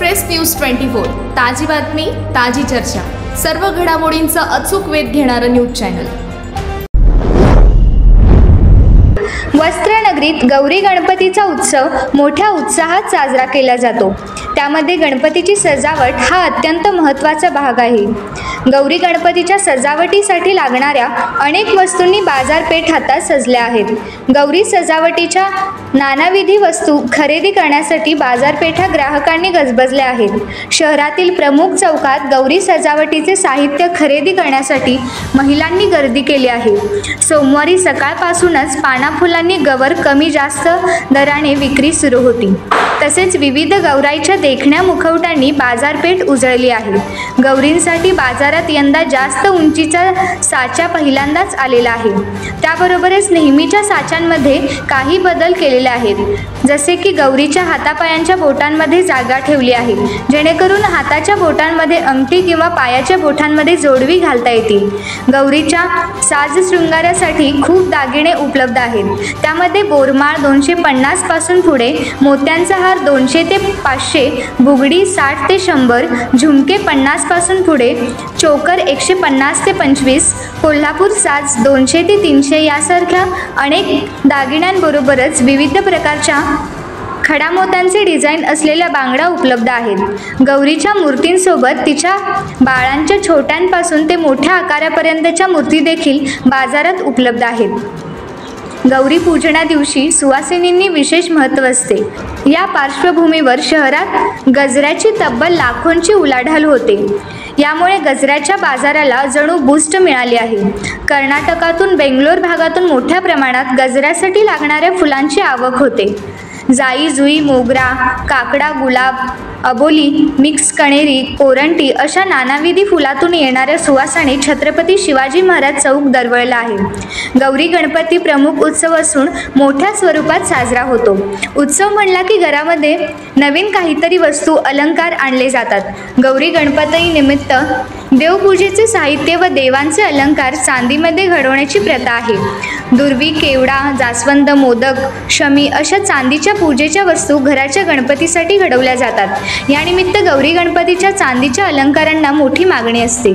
Express news 24 ताजी बातमी ताजी चर्चा सर्व घडामोडींचा अचूक वेध घेणारं न्यूज चॅनल। वस्त्रनगरीत गौरी गणपतीचा उत्सव मोठ्या उत्साहात साजरा केला जातो। त्यामध्ये गणपतीची सजावट हा अत्यंत महत्त्वाचा भाग आहे। गौरी गणपतीच्या सजावटीसाठी लागणाऱ्या अनेक वस्तूंनी बाजारपेठ आता सजल्या आहेत। गौरी सजावटीच्या नानाविधी वस्तू खरेदी करण्यासाठी बाजारपेठा ग्राहकांनी गजबजल्या आहेत। शहरातील प्रमुख चौकात गौरी सजावटीचे साहित्य खरेदी करण्यासाठी महिलांनी गर्दी केली आहे। सोमवारी सकाळपासूनच पानाफुलांनी गवर कमी जास्त दराने विक्री सुरू होती। तसेच विविध गौराईच्या देखण्या मुखवट्यांनी बाजारपेठ उजळली आहे। गौरींसाठी बाजारात यंदा जास्त उंचीचा साचा पहिल्यांदाच आलेला आहे। त्याबरोबरच नेहमीच्या साच्यांमध्ये काही बदल केलेले आहेत। जसे की गौरीच्या हातापायांच्या बोटांमध्ये जागा ठेवली आहे, जेणेकरून हाताच्या बोटांमध्ये अंगठी किंवा पायाच्या बोटांमध्ये जोडवी घालता येतील। गौरीच्या साज शृंगारासाठी खूप दागिने उपलब्ध आहेत। त्यामध्ये बोरमाळ 250 पासून पुढे, मोत्यांचा हार 200 ते 500, बुगडी 60 ते 100, झुमके 50 पासून पुढे, चोकर 150 ते 25, कोल्हापूर साज 200 ते 300 यासारख्या अनेक दागिन्यांबरोबरच विविध प्रकारच्या खडामोत्यांचे डिझाईन असलेल्या बांगड्या उपलब्ध आहेत। गौरीच्या मूर्तींसोबत तिच्या बाळांच्या छोट्यांपासून ते मोठ्या आकारापर्यंतच्या मूर्ती देखील बाजारात उपलब्ध आहेत। गौरी पूजना दिवशी सुवासिनींनी विशेष महत्त्व असते। या पार्श्वभूमीवर शहरात गजऱ्याची तब्बल लाखोंची उलाढाल होते। यामुळे गजऱ्याच्या बाजाराला जणू बूस्ट मिळाली आहे। कर्नाटकातून बेंगलोर भागातून मोठ्या प्रमाणात गजऱ्यासाठी लागणाऱ्या फुलांची आवक होते। जाई जुई, मोगरा, काकडा, गुलाब, अबोली, मिक्स कणेरी, कोरंटी अशा नानाविधी फुलातून येणाऱ्या सुवासाने छत्रपती शिवाजी महाराज चौक दरवळला आहे। गौरी गणपती प्रमुख उत्सव असून मोठ्या स्वरूपात साजरा होतो। उत्सव म्हणला की घरामध्ये नवीन काहीतरी वस्तू अलंकार आणले जातात। गौरी गणपती निमित्त देवपूजेचे साहित्य व देवांचे अलंकार चांदीमध्ये घडवण्याची प्रथा आहे। दुर्वी, केवडा, जास्वंद, मोदक, शमी अशा चांदीच्या पूजेच्या वस्तू घराच्या गणपतीसाठी घडवल्या जातात। यानिमित्त गौरी गणपतीच्या चांदीच्या अलंकारांना मोठी मागणी असते।